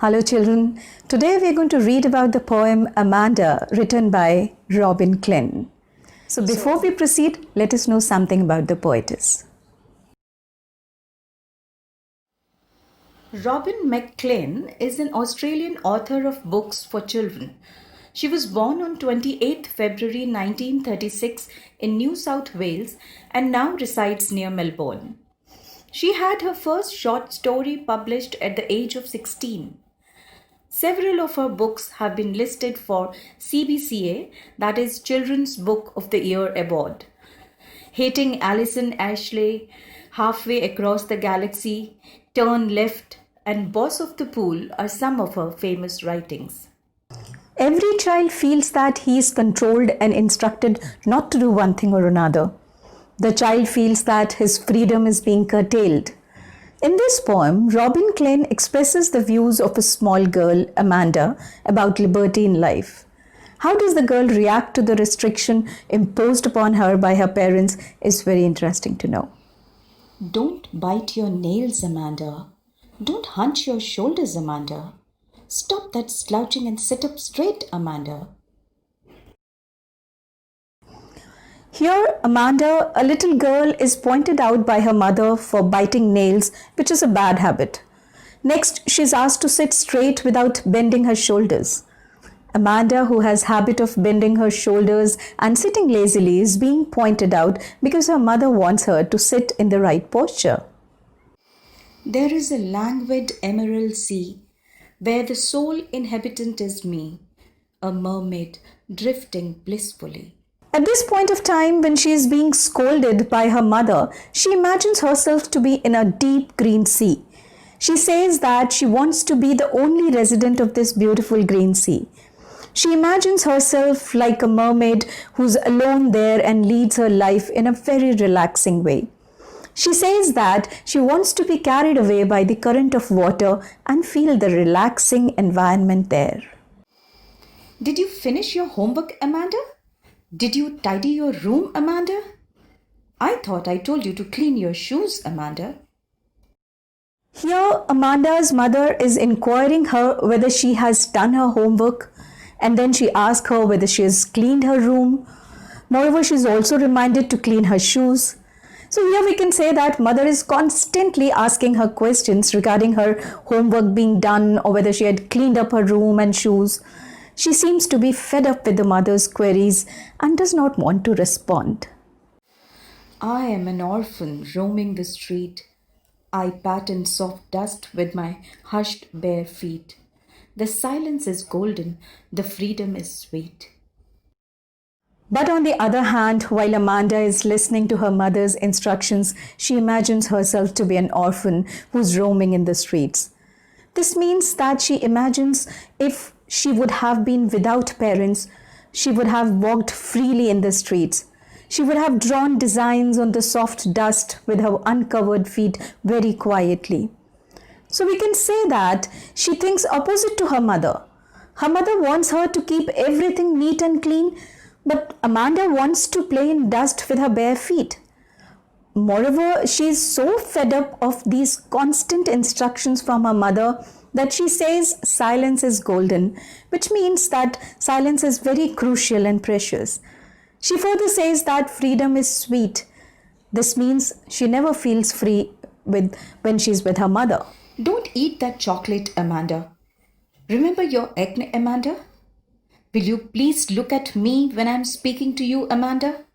Hello, children. Today we're going to read about the poem Amanda, written by Robin Klin. So, before we proceed, let us know something about the poetess. Robin McClin is an Australian author of books for children. She was born on 28th February 1936 in New South Wales and now resides near Melbourne. She had her first short story published at the age of 16. Several of her books have been listed for CBCA, that is Children's Book of the Year Award. Hating Alison Ashley, Halfway Across the Galaxy, Turn Left, and Boss of the Pool are some of her famous writings. Every child feels that he is controlled and instructed not to do one thing or another. The child feels that his freedom is being curtailed. In this poem, Robin Klin expresses the views of a small girl, Amanda, about liberty in life. How does the girl react to the restriction imposed upon her by her parents is very interesting to know. Don't bite your nails, Amanda. Don't hunch your shoulders, Amanda. Stop that slouching and sit up straight, Amanda. Here, Amanda, a little girl, is pointed out by her mother for biting nails, which is a bad habit. Next, she is asked to sit straight without bending her shoulders. Amanda, who has habit of bending her shoulders and sitting lazily, is being pointed out because her mother wants her to sit in the right posture. There is a languid emerald sea, where the sole inhabitant is me, a mermaid drifting blissfully. At this point of time, when she is being scolded by her mother, she imagines herself to be in a deep green sea. She says that she wants to be the only resident of this beautiful green sea. She imagines herself like a mermaid who's alone there and leads her life in a very relaxing way. She says that she wants to be carried away by the current of water and feel the relaxing environment there. Did you finish your homework, Amanda? Did you tidy your room, Amanda? I thought I told you to clean your shoes, Amanda. Here, Amanda's mother is inquiring her whether she has done her homework, and then she asks her whether she has cleaned her room. Moreover, she is also reminded to clean her shoes. So here we can say that mother is constantly asking her questions regarding her homework being done or whether she had cleaned up her room and shoes. She seems to be fed up with the mother's queries and does not want to respond. I am an orphan roaming the street. I pat in soft dust with my hushed bare feet. The silence is golden, the freedom is sweet. But on the other hand, while Amanda is listening to her mother's instructions, she imagines herself to be an orphan who's roaming in the streets. This means that she imagines if she would have been without parents, she would have walked freely in the streets. She would have drawn designs on the soft dust with her uncovered feet very quietly. So we can say that she thinks opposite to her mother. Her mother wants her to keep everything neat and clean, but Amanda wants to play in dust with her bare feet. Moreover, she is so fed up of these constant instructions from her mother that she says silence is golden, which means that silence is very crucial and precious. She further says that freedom is sweet. This means she never feels free when she's with her mother. Don't eat that chocolate, Amanda. Remember your acne, Amanda? Will you please look at me when I'm speaking to you, Amanda?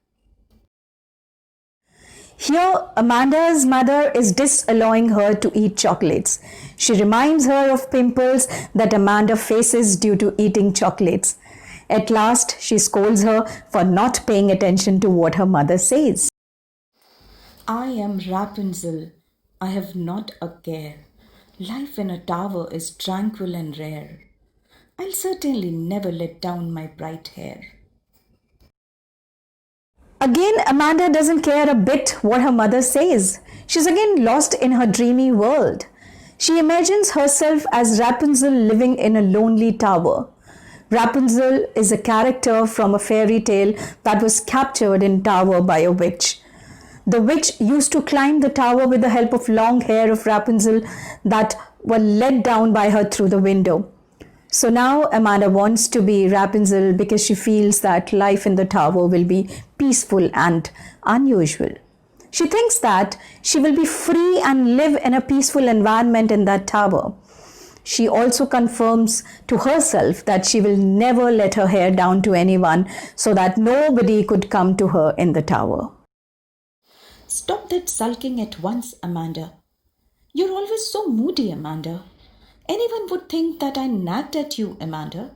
Here, Amanda's mother is disallowing her to eat chocolates. She reminds her of pimples that Amanda faces due to eating chocolates. At last, she scolds her for not paying attention to what her mother says. I am Rapunzel. I have not a care. Life in a tower is tranquil and rare. I'll certainly never let down my bright hair. Again, Amanda doesn't care a bit what her mother says. She's again lost in her dreamy world. She imagines herself as Rapunzel living in a lonely tower. Rapunzel is a character from a fairy tale that was captured in tower by a witch. The witch used to climb the tower with the help of long hair of Rapunzel that were let down by her through the window. So now Amanda wants to be Rapunzel because she feels that life in the tower will be peaceful and unusual. She thinks that she will be free and live in a peaceful environment in that tower. She also confirms to herself that she will never let her hair down to anyone so that nobody could come to her in the tower. Stop that sulking at once, Amanda. You're always so moody, Amanda. Anyone would think that I nagged at you, Amanda.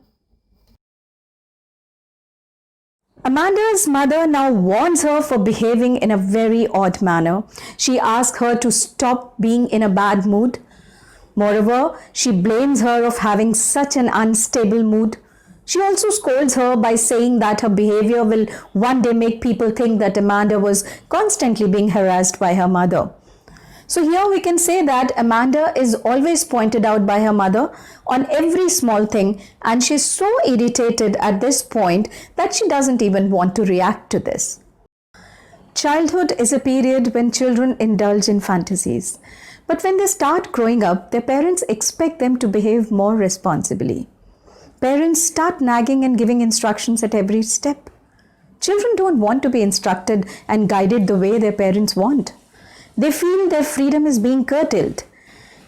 Amanda's mother now warns her for behaving in a very odd manner. She asks her to stop being in a bad mood. Moreover, she blames her of having such an unstable mood. She also scolds her by saying that her behavior will one day make people think that Amanda was constantly being harassed by her mother. So here we can say that Amanda is always pointed out by her mother on every small thing, and she's so irritated at this point that she doesn't even want to react to this. Childhood is a period when children indulge in fantasies. But when they start growing up, their parents expect them to behave more responsibly. Parents start nagging and giving instructions at every step. Children don't want to be instructed and guided the way their parents want. They feel their freedom is being curtailed.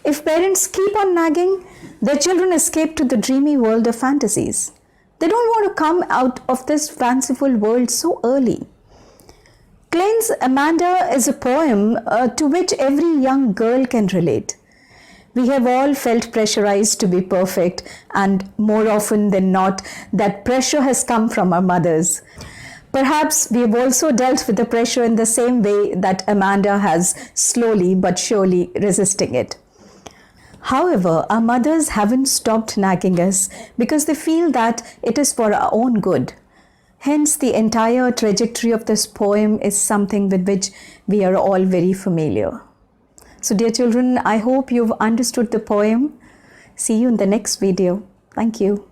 If parents keep on nagging, their children escape to the dreamy world of fantasies. They don't want to come out of this fanciful world so early. Klein's Amanda is a poem to which every young girl can relate. We have all felt pressurized to be perfect, and more often than not, that pressure has come from our mothers. Perhaps we have also dealt with the pressure in the same way that Amanda has, slowly but surely resisting it. However, our mothers haven't stopped nagging us because they feel that it is for our own good. Hence, the entire trajectory of this poem is something with which we are all very familiar. So dear children, I hope you've understood the poem. See you in the next video. Thank you.